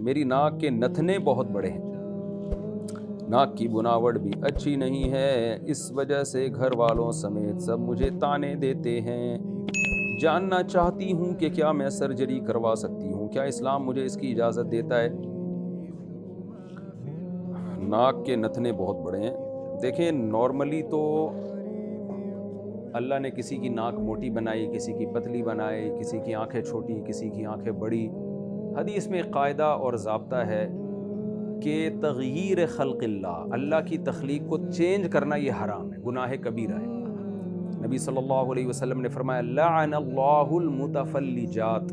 میری ناک کے نتنے بہت بڑے ہیں، ناک کی بناوٹ بھی اچھی نہیں ہے، اس وجہ سے گھر والوں سمیت سب مجھے طعنے دیتے ہیں۔ جاننا چاہتی ہوں کہ کیا میں سرجری کروا سکتی ہوں، کیا اسلام مجھے اس کی اجازت دیتا ہے؟ ناک کے نتنے بہت بڑے ہیں۔ دیکھیں نارملی تو اللہ نے کسی کی ناک موٹی بنائی، کسی کی پتلی بنائی، کسی کی آنکھیں چھوٹی، کسی کی آنکھیں بڑی۔ حدیث میں ایک قاعدہ اور ضابطہ ہے کہ تغییر خلق اللہ کی تخلیق کو چینج کرنا یہ حرام ہے، گناہ کبیرہ ہے۔ نبی صلی اللہ علیہ وسلم نے فرمایا لعن اللہ المتفلجات،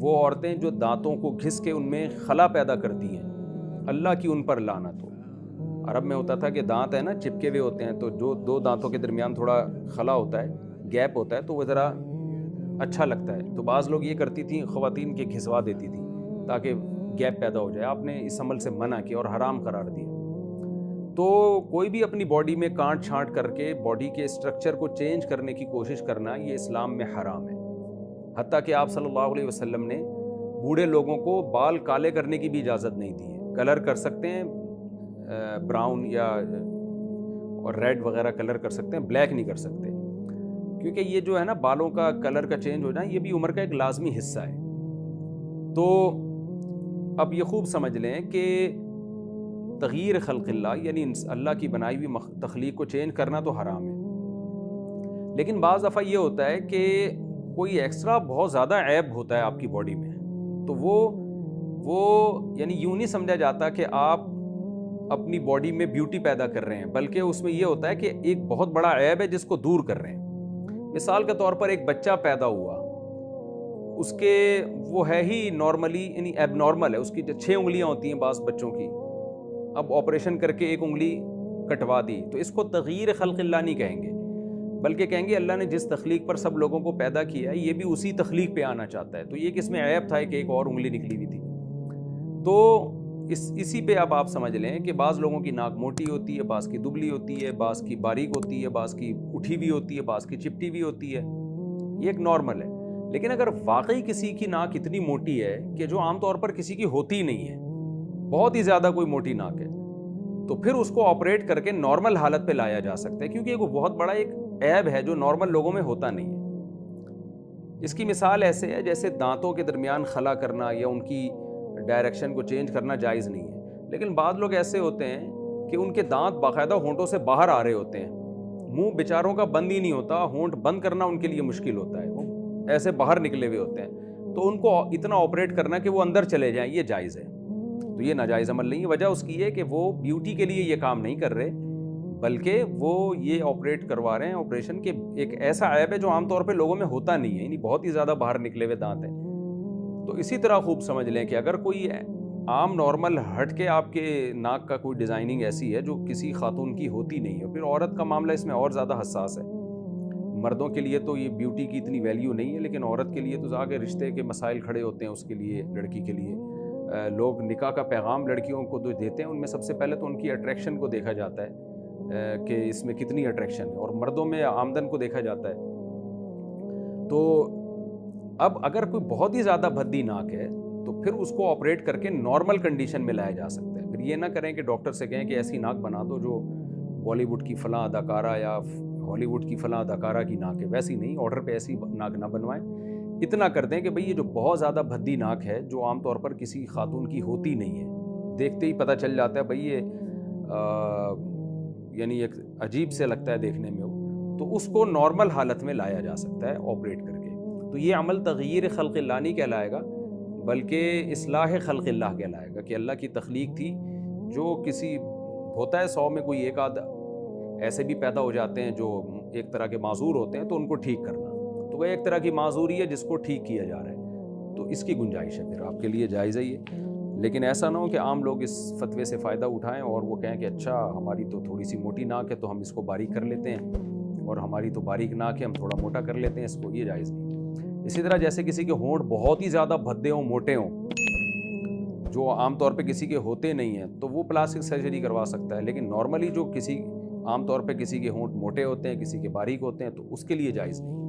وہ عورتیں جو دانتوں کو گھس کے ان میں خلا پیدا کرتی ہیں، اللہ کی ان پر لعنت ہو۔ عرب میں ہوتا تھا کہ دانت ہے نا چپکے ہوئے ہوتے ہیں، تو جو دو دانتوں کے درمیان تھوڑا خلا ہوتا ہے، گیپ ہوتا ہے، تو وہ ذرا اچھا لگتا ہے، تو بعض لوگ یہ کرتی تھیں خواتین کے گھسوا دیتی تھیں تاکہ گیپ پیدا ہو جائے۔ آپ نے اس عمل سے منع کیا اور حرام قرار دیا۔ تو کوئی بھی اپنی باڈی میں کانٹ چھانٹ کر کے باڈی کے اسٹرکچر کو چینج کرنے کی کوشش کرنا یہ اسلام میں حرام ہے۔ حتیٰ کہ آپ صلی اللہ علیہ وسلم نے بوڑھے لوگوں کو بال کالے کرنے کی بھی اجازت نہیں دی ہے۔ کلر کر سکتے ہیں، براؤن یا اور ریڈ وغیرہ کلر کر سکتے ہیں، بلیک نہیں کر سکتے، کیونکہ یہ جو ہے نا بالوں کا کلر کا چینج ہو جائے یہ بھی عمر کا ایک لازمی حصہ ہے۔ تو اب یہ خوب سمجھ لیں کہ تغییر خلق اللہ یعنی اللہ کی بنائی ہوئی تخلیق کو چینج کرنا تو حرام ہے، لیکن بعض دفعہ یہ ہوتا ہے کہ کوئی ایکسٹرا بہت زیادہ عیب ہوتا ہے آپ کی باڈی میں، تو وہ یعنی یوں نہیں سمجھا جاتا کہ آپ اپنی باڈی میں بیوٹی پیدا کر رہے ہیں، بلکہ اس میں یہ ہوتا ہے کہ ایک بہت بڑا عیب ہے جس کو دور کر رہے ہیں۔ مثال کے طور پر ایک بچہ پیدا ہوا، اس کے وہ ہے ہی نارملی یعنی ایب نارمل ہے، اس کی 6 انگلیاں ہوتی ہیں بعض بچوں کی، اب آپریشن کر کے ایک انگلی کٹوا دی، تو اس کو تغییر خلق اللہ نہیں کہیں گے، بلکہ کہیں گے اللہ نے جس تخلیق پر سب لوگوں کو پیدا کیا ہے یہ بھی اسی تخلیق پہ آنا چاہتا ہے، تو یہ کس میں عیب تھا کہ ایک اور انگلی نکلی ہوئی تھی۔ تو اسی پہ اب آپ سمجھ لیں کہ بعض لوگوں کی ناک موٹی ہوتی ہے، بعض کی دبلی ہوتی ہے، بعض کی باریک ہوتی ہے، بعض کی اٹھی ہوئی ہوتی ہے، بعض کی چپٹی ہوئی ہوتی ہے، یہ ایک نارمل ہے۔ لیکن اگر واقعی کسی کی ناک اتنی موٹی ہے کہ جو عام طور پر کسی کی ہوتی نہیں ہے، بہت ہی زیادہ کوئی موٹی ناک ہے، تو پھر اس کو آپریٹ کر کے نارمل حالت پہ لایا جا سکتا ہے، کیونکہ وہ بہت بڑا ایک عیب ہے جو نارمل لوگوں میں ہوتا نہیں ہے۔ اس کی مثال ایسے ہے جیسے دانتوں کے درمیان خلا کرنا یا ان کی ڈائریکشن کو چینج کرنا جائز نہیں ہے، لیکن بعض لوگ ایسے ہوتے ہیں کہ ان کے دانت باقاعدہ ہونٹوں سے باہر آ رہے ہوتے ہیں، منہ بیچاروں کا بند ہی نہیں ہوتا، ہونٹ بند کرنا ان کے لیے مشکل ہوتا ہے، وہ ایسے باہر نکلے ہوئے ہوتے ہیں، تو ان کو اتنا آپریٹ کرنا کہ وہ اندر چلے جائیں یہ جائز ہے، تو یہ ناجائز عمل نہیں ہے۔ وجہ اس کی ہے کہ وہ بیوٹی کے لیے یہ کام نہیں کر رہے، بلکہ وہ یہ آپریٹ کروا رہے ہیں آپریشن کے ایک ایسا عیب ہے جو عام طور پہ لوگوں میں ہوتا نہیں ہے، یعنی بہت ہی زیادہ باہر نکلے ہوئے دانت ہیں۔ تو اسی طرح خوب سمجھ لیں کہ اگر کوئی عام نارمل ہٹ کے آپ کے ناک کا کوئی ڈیزائننگ ایسی ہے جو کسی خاتون کی ہوتی نہیں ہے، پھر عورت کا معاملہ اس میں اور زیادہ حساس ہے۔ مردوں کے لیے تو یہ بیوٹی کی اتنی ویلیو نہیں ہے، لیکن عورت کے لیے تو آگے رشتے کے مسائل کھڑے ہوتے ہیں، اس کے لیے لڑکی کے لیے لوگ نکاح کا پیغام لڑکیوں کو جو دیتے ہیں ان میں سب سے پہلے تو ان کی اٹریکشن کو دیکھا جاتا ہے کہ اس میں کتنی اٹریکشن ہے، اور مردوں میں آمدن کو دیکھا جاتا ہے۔ تو اب اگر کوئی بہت ہی زیادہ بھدی ناک ہے تو پھر اس کو آپریٹ کر کے نارمل کنڈیشن میں لایا جا سکتا ہے۔ پھر یہ نہ کریں کہ ڈاکٹر سے کہیں کہ ایسی ناک بنا دو جو بالی ووڈ کی فلاں اداکارہ یا ہالی ووڈ کی فلاں اداکارہ کی ناک ہے، ویسی نہیں، آرڈر پہ ایسی ناک نہ بنوائیں۔ اتنا کر دیں کہ بھئی یہ جو بہت زیادہ بھدی ناک ہے جو عام طور پر کسی خاتون کی ہوتی نہیں ہے، دیکھتے ہی پتہ چل جاتا ہے بھئی یہ یعنی ایک عجیب سے لگتا ہے دیکھنے میں، تو اس کو نارمل حالت میں لایا جا سکتا ہے آپریٹ کر کے۔ تو یہ عمل تغییر خلق اللہ نہیں کہلائے گا، بلکہ اصلاح خلق اللہ کہلائے گا، کہ اللہ کی تخلیق تھی جو کسی ہوتا ہے 100 میں کوئی ایک آدھ ایسے بھی پیدا ہو جاتے ہیں جو ایک طرح کے معذور ہوتے ہیں، تو ان کو ٹھیک کرنا، تو وہ ایک طرح کی معذوری ہے جس کو ٹھیک کیا جا رہا ہے، تو اس کی گنجائش ہے، پھر آپ کے لیے جائز ہے یہ۔ لیکن ایسا نہ ہو کہ عام لوگ اس فتوے سے فائدہ اٹھائیں اور وہ کہیں کہ اچھا ہماری تو تھوڑی سی موٹی ناک ہے تو ہم اس کو باریک کر لیتے ہیں، اور ہماری تو باریک ناک ہے ہم تھوڑا موٹا کر لیتے ہیں اس کو، یہ جائز نہیں۔ اسی طرح جیسے کسی کے ہونٹ بہت ہی زیادہ بھدے ہوں، موٹے ہوں، جو عام طور پہ کسی کے ہوتے نہیں ہیں، تو وہ پلاسٹک سرجری کروا سکتا ہے، لیکن نارملی جو کسی عام طور پہ کسی کے ہونٹ موٹے ہوتے ہیں، کسی کے باریک ہوتے ہیں، تو اس کے لیے جائز نہیں۔